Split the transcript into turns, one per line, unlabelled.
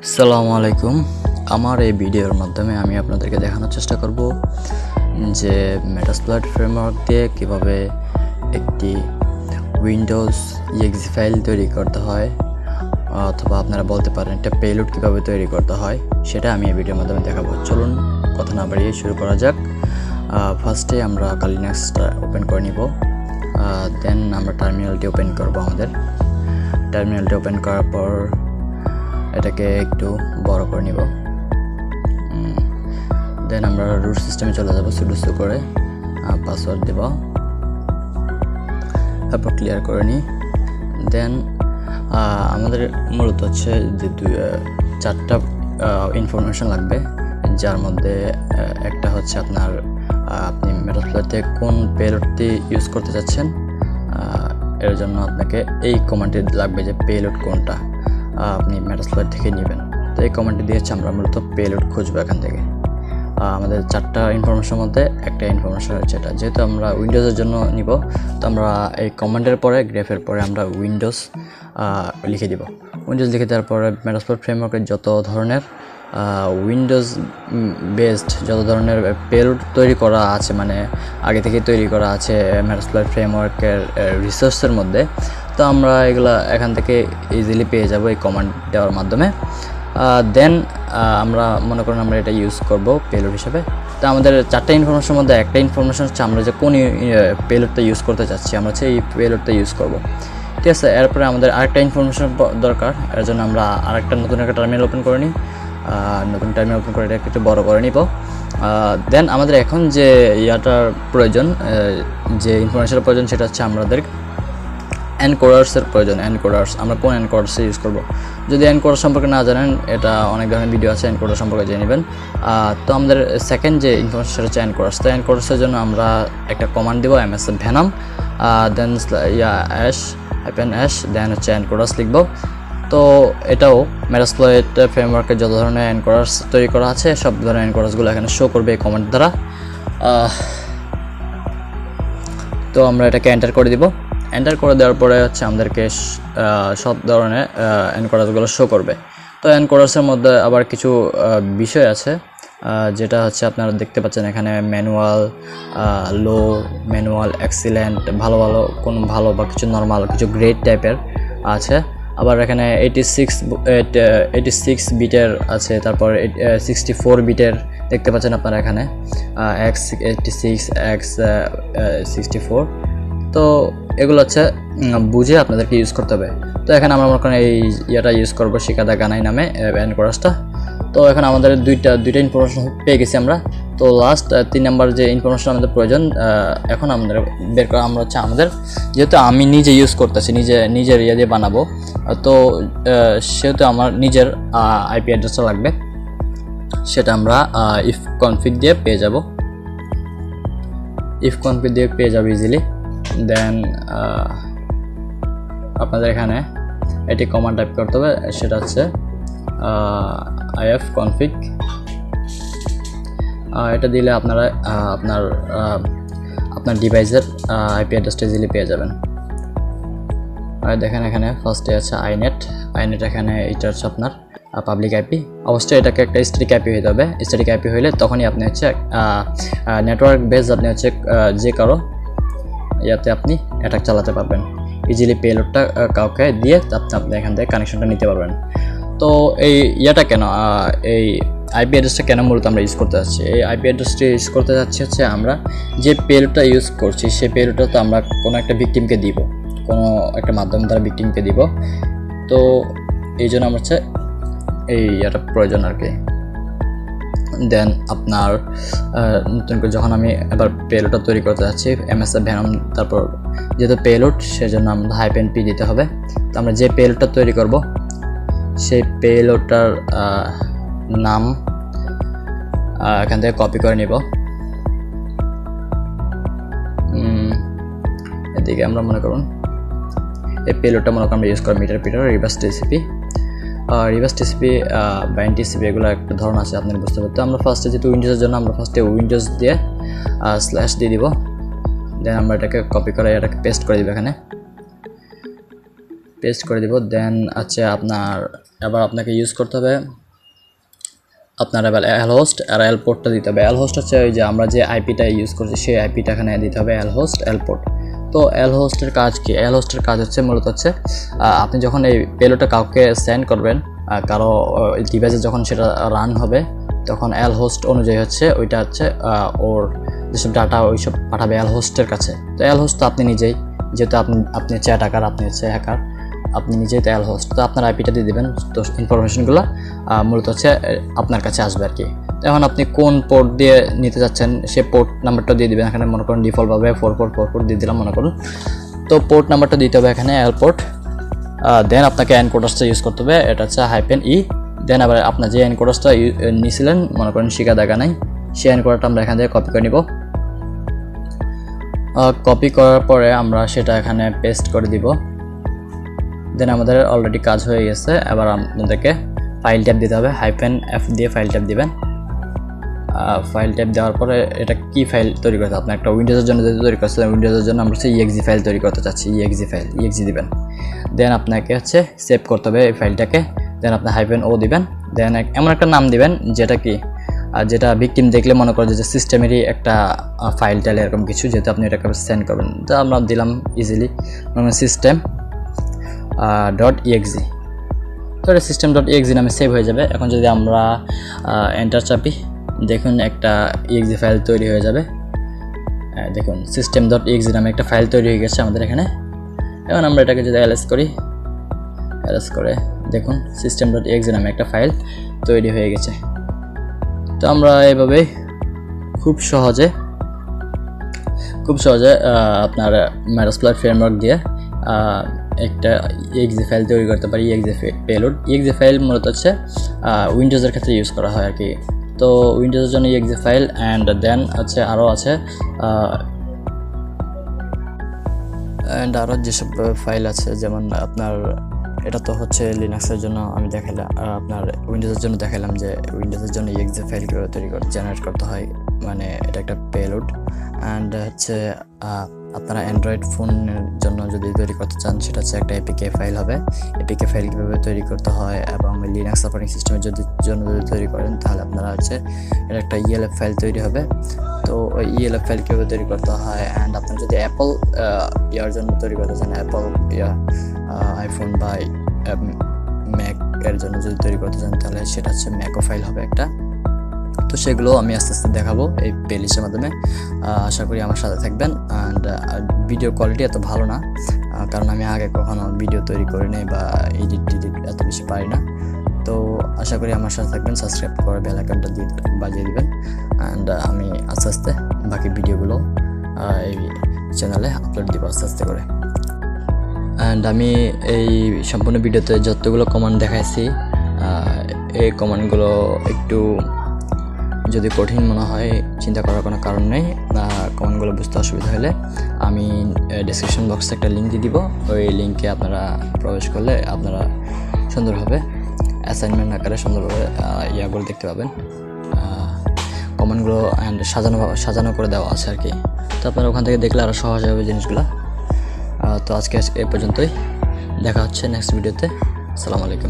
আসসালামু আলাইকুম। আমার এই ভিডিওর মাধ্যমে আমি আপনাদেরকে দেখানোর চেষ্টা করব যে মেটাসপ্লয়েড ফ্রেমওয়ার্ক দিয়ে কিভাবে একটি উইন্ডোজ exe ফাইল তৈরি করতে হয়, অথবা আপনারা বলতে পারেন একটা পেলোড কিভাবে তৈরি করতে হয়, সেটা আমি এই ভিডিওর মাধ্যমে দেখাবো। চলুন কথা না বাড়িয়ে শুরু করা যাক। ফার্স্টে আমরা লিনাক্সটা ওপেন করে নিব, দেন আমরা টার্মিনালটি ওপেন করব। আমাদের টার্মিনালটি ওপেন করার পর এটাকে একটু বড় করে নিব। দেন আমরা রুট সিস্টেমে চলে যাব, সুডো করে পাসওয়ার্ড দেব, তারপর ক্লিয়ার করে নিই। দেন আমাদের মূলত হচ্ছে যে চারটা ইনফরমেশন লাগবে, যার মধ্যে একটা হচ্ছে আপনি মেটাসপ্লয়েডে কোন পেলোডটি ইউজ করতে চাচ্ছেন। এর জন্য আপনাকে এই কমান্ডটি লাগবে যে পেলোড কোনটা আপনি মেটাসপ্লয়েড থেকে নেবেন। তো এই কমান্ডটি দিয়েছে আমরা মূলত পেলোড খুঁজবো এখান থেকে। আমাদের চারটা ইনফরমেশনের মধ্যে একটা ইনফরমেশন হচ্ছে এটা, যেহেতু আমরা উইন্ডোজের জন্য নিব, তো আমরা এই কমান্ডের পরে গ্রেফের পরে আমরা উইন্ডোজ লিখে দিব। উইন্ডোজ লিখে দেওয়ার পরে মেটাসপ্লয়েড ফ্রেমওয়ার্কের যত ধরনের উইন্ডোজ বেসড যত ধরনের পেলোড তৈরি করা আছে, মানে আগে থেকে তৈরি করা আছে মেটাসপ্লয়েড ফ্রেমওয়ার্কের রিসোর্সের মধ্যে, তো আমরা এগুলো এখান থেকে ইজিলি পেয়ে যাব এই কমান্ড দেওয়ার মাধ্যমে। দেন আমরা মনে করেন আমরা এটা ইউজ করব পেলোড হিসেবে। তো আমাদের চারটা ইনফরমেশনের মধ্যে একটা ইনফরমেশন হচ্ছে আমরা যে কোন পেলোডটা ইউজ করতে চাচ্ছি, আমরা হচ্ছে এই পেলোডটা ইউজ করব, ঠিক আছে। এরপরে আমাদের আরেকটা ইনফরমেশন দরকার, এর জন্য আমরা নতুন একটা টার্মিনাল ওপেন করে নিই। নতুন টার্মিনাল ওপেন করে এটা একটু বড় করে নিব। দেন আমাদের এখন যে ইয়াটার প্রয়োজন, যে ইনফরমেশনের প্রয়োজন, সেটা হচ্ছে আমাদের এনকোডার্সের প্রয়োজন। এনকোডার্স আমরা কোন এনকোডার্স ইউজ করব। যদি এনকোডার সম্পর্কে না জানেন, এটা অনেক ধরনের ভিডিও আছে এনকোডার সম্পর্কে জেনে নেবেন। তো আমাদের সেকেন্ড যে ইনফরমেশন সেটা হচ্ছে এনকোডার্স। তো এনকোডার্সের জন্য আমরা একটা কমান্ড দেবো, ms ভেনাম, দেন -s, দেন হচ্ছে এনকোডার্স লিখব। তো এটাও মেটাসপ্লয়েড ফ্রেমওয়ার্কের যত ধরনের এনকোডার্স তৈরি করা আছে সব ধরনের এনকোডার্সগুলো এখানে শো করবে এই কমান্ড দ্বারা। তো আমরা এটাকে এন্টার করে দিব। এন্টার করে দেওয়ার পরে হচ্ছে আমাদেরকে সব ধরনের এনকোডার্সগুলো শো করবে। তো এনকোডার্সের মধ্যে আবার কিছু বিষয় আছে, যেটা হচ্ছে আপনারা দেখতে পাচ্ছেন এখানে ম্যানুয়াল, লো, ম্যানুয়াল, এক্সিলেন্ট, ভালো ভালো বা কিছু নর্মাল, কিছু গ্রেড টাইপের আছে। আবার এখানে 86 বিটের আছে, তারপর 64 বিটের দেখতে পাচ্ছেন আপনারা এখানে, x86, x64। তো এগুলো হচ্ছে বুঝে আপনাদেরকে ইউজ করতে হবে। তো এখানে আমরা মনে করেন এই ইয়েটা ইউজ করবো, শিকাদা গানাই নামে এনকোডার্সটা। তো এখন আমাদের দুইটা ইনফরমেশন পেয়ে গেছি আমরা। তো লাস্ট 3 নাম্বার যে ইনফরমেশন আমাদের প্রয়োজন, এখন আমাদের বের করা আমরা হচ্ছে যেহেতু আমি নিজে ইউজ করতেছি, নিজের ইয়ে দিয়ে বানাবো, তো সেহেতু আমার নিজের আইপি অ্যাড্রেসটা লাগবে। সেটা আমরা ইফ কনফিগ দিয়ে পেয়ে যাব, ইজিলি। দেন আপনাদের এখানে এটি কমান্ড টাইপ করতে হবে, সেটা হচ্ছে ifconfig। এটা দিলে আপনারা আপনার ডিভাইসের আইপি অ্যাড্রেসটা ইজিলি পেয়ে যাবেন। আর দেখেন এখানে ফার্স্টে আছে আইনেট। এখানে এটা হচ্ছে আপনার পাবলিক আইপি। অবশ্যই এটাকে একটা স্ট্যাটিক আইপি হতে হবে। স্ট্যাটিক আইপি হলে তখনই আপনি হচ্ছে নেটওয়ার্ক বেস, আপনি হচ্ছে যে কারো ইয়াতে আপনি অ্যাটাক চালাতে পারবেন ইজিলি। পেলোডটা কাউকে দিয়ে আপনি এখান থেকে কানেকশনটা নিতে পারবেন। তো এই ইয়াটা কেন, এই আইপি অ্যাড্রেসটা কেন মূলত আমরা ইউজ করতে যাচ্ছি? এই আইপি অ্যাড্রেসটি ইউজ করতে যাচ্ছি হচ্ছে আমরা যে পেলোডটা ইউজ করছি, সেই পেলোডটা তো আমরা কোনো একটা ভিকটিমকে দিব, কোনো একটা মাধ্যম দ্বারা ভিকটিমকে দিব। তো এই জন্য আমার হচ্ছে এই ইয়াটা প্রয়োজন আর কি। দেন আপনার নতুন করে যখন আমি এবার পেলোডটা তৈরি করতে যাচ্ছি, ms ভেনাম, তারপর যেহেতু পেলোড সেজন্য আমাদের -p দিতে হবে। তো আমরা যে পেলোডটা তৈরি করব সেই পেলোডটার নাম এখান থেকে কপি করে নিব। এদিকে আমরা মনে করুন এই পেলোডটা মনে করুন আমরা ইউজ করি মিটার রিভার্স টিসিপি বা এনটিসিপি, এগুলো একটা ধরন আছে আপনার বুঝতে পারতে। আমরা ফার্স্টে যেহেতু উইন্ডোজের জন্য আমরা ফার্স্টে উইন্ডোজ দিয়ে স্ল্যাশ দিয়ে দিব। দেন আমরা এটাকে কপি করে এটাকে পেস্ট করে দিব এখানে। পেস্ট করে দিব। দেন আছে এবার আপনাকে ইউজ করতে হবে আপনার এবার এল হোস্ট আর এল পোর্টটা দিতে হবে। এল হোস্ট হচ্ছে ওই যে আমরা যে আইপিটা ইউজ করছি সেই আইপিটা এখানে দিতে হবে, এল হোস্ট এল পোর্ট। তো এল হোস্টের কাজ কি? এল হোস্টের কাজ হচ্ছে মূলত হচ্ছে আপনি যখন এই পেলোডটা কাউকে সেন্ড করবেন, কারো ডিভাইসে যখন সেটা রান হবে, তখন এল হোস্ট অনুযায়ী হচ্ছে ওইটা হচ্ছে ওর যেসব ডাটা ওইসব পাঠাবে এল হোস্টের কাছে। তো এল হোস্ট তো আপনি নিজেই, যেহেতু আপনি হচ্ছে অ্যাটাকার, আপনি হচ্ছে হ্যাকার, আপনি নিজেই তো এল হোস্ট, তো আপনার আইপিটা দিয়ে দেবেন। তো ইনফরমেশনগুলো মূলত হচ্ছে আপনার কাছে আসবে আর কি। তো এখন আপনি কোন পোর্ট দিয়ে নিতে যাচ্ছেন সে পোর্ট নাম্বারটা দিয়ে দেবেন। এখানে মনে করুন ডিফল্টভাবে 4444 দিয়ে দিলাম মনে করুন। তো পোর্ট নাম্বারটা দিতে হবে এখানে এল পোর্ট। দেন আপনাকে এনকোডাসটা ইউজ করতে হবে, এটা হচ্ছে -E। দেন আবার আপনার যে এনকোডাসটা নিয়েছিলেন, মনে করেন শিকা দেখা নাই, সেই এনকোডারটা আমরা এখান থেকে কপি করে নিব। কপি করার পরে আমরা সেটা এখানে পেস্ট করে দিব। দেন আমাদের অলরেডি কাজ হয়ে গেছে। এবার আপনাদেরকে ফাইল ট্যাব দিতে হবে, -F দিয়ে ফাইল ট্যাব দিবেন। ফাইল ট্যাব দেওয়ার পরে এটা কি ফাইল তৈরি করতে, আপনি একটা উইন্ডোজের জন্য যদি তৈরি করছেন, উইন্ডোজের জন্য আমরা হচ্ছে exe ফাইল তৈরি করতে চাচ্ছি, exe দিবেন। দেন আপনাকে হচ্ছে সেভ করতে হবে এই ফাইলটাকে। দেন আপনি -O দিবেন। দেন এমন একটা নাম দিবেন যেটা কি যেটা ভিকটিম দেখলে মনে করে যে সিস্টেমেরই একটা ফাইল টাইল এরকম কিছু, যেহেতু আপনি এটাকে সেন্ড করবেন। তো আমরা দিলাম ইজিলি system.exe। তো এটা system.exe নামে সেভ হয়ে যাবে। এখন যদি আমরা এন্টার চাপি, দেখুন একটা exe ফাইল তৈরি হয়ে যাবে। দেখুন system.exe নামে একটা ফাইল তৈরি হয়ে গেছে আমাদের এখানে। এখন আমরা এটাকে যদি ls করে দেখুন system.exe নামে একটা ফাইল তৈরি হয়ে গেছে। তো আমরা এভাবে খুব সহজে আপনার মেটাসপ্লয়েট ফ্রেমওয়ার্ক দিয়ে একটা exe ফাইল তৈরি করতে পারি। exe পেলোড, exe ফাইল মূলত হচ্ছে উইন্ডোজের ক্ষেত্রে ইউজ করা হয় আর কি। তো উইন্ডোজের জন্য exe ফাইল অ্যান্ড দেন আছে আরও যেসব ফাইল আছে, যেমন আপনার এটা তো হচ্ছে লিনাক্সের জন্য আমি দেখালাম, আর আপনার উইন্ডোজের জন্য দেখালাম যে উইন্ডোজের জন্য exe ফাইল কীভাবে জেনারেট করতে হয়। মানে এটা একটা পেলোড। অ্যান্ড হচ্ছে আপনারা অ্যান্ড্রয়েড ফোনের জন্য যদি তৈরি করতে চান, সেটা হচ্ছে একটা এপিকে ফাইল হবে। এপিকে ফাইল কীভাবে তৈরি করতে হয়, এবং লিনাক্স অপারেটিং সিস্টেমের জন্য যদি তৈরি করেন, তাহলে আপনারা হচ্ছে এটা একটা ELF ফাইল তৈরি হবে। তো ওই ELF ফাইল কীভাবে তৈরি করতে হয়, অ্যান্ড আপনার যদি অ্যাপল ইয়ার জন্য তৈরি করতে চান, অ্যাপল আইফোন বা ম্যাক এর জন্য যদি তৈরি করতে চান, তাহলে সেটা হচ্ছে ম্যাকো ফাইল হবে একটা। তো সেগুলো আমি আস্তে আস্তে দেখাবো এই প্লেলিস্টের মাধ্যমে। আশা করি আমার সাথে থাকবেন। অ্যান্ড ভিডিও কোয়ালিটি এত ভালো না, কারণ আমি আগে কখনো ভিডিও তৈরি করিনি বা এডিট এত বেশি পারি না। তো আশা করি আমার সাথে থাকবেন, সাবস্ক্রাইব করে বেল আইকনটা দিয়ে বাজিয়ে দিবেন। অ্যান্ড আমি আস্তে আস্তে বাকি ভিডিওগুলো এই চ্যানেলে আপলোড দিব আস্তে আস্তে করে। অ্যান্ড আমি এই সম্পূর্ণ ভিডিওতে যতগুলো কমান্ড দেখাইছি, এই কমান্ডগুলো একটু যদি কঠিন মনে হয়, চিন্তা করার কোনো কারণ নেই। কমান্ডগুলো বুঝতে অসুবিধা হলে আমি ডেসক্রিপশন বক্সে একটা লিঙ্ক দিয়ে দিব। ওই লিঙ্কে আপনারা প্রবেশ করলে আপনারা সুন্দরভাবে অ্যাসাইনমেন্ট আকারে সুন্দরভাবে ইয়াগুলো দেখতে পাবেন। কমান্ডগুলো অ্যান্ড সাজানো করে দেওয়া আছে আর কি। তো আপনারা ওখান থেকে দেখলে আরও সহজ হবে জিনিসগুলো। তো আজকে এ পর্যন্তই, দেখা হচ্ছে নেক্সট ভিডিওতে। আসসালামু আলাইকুম।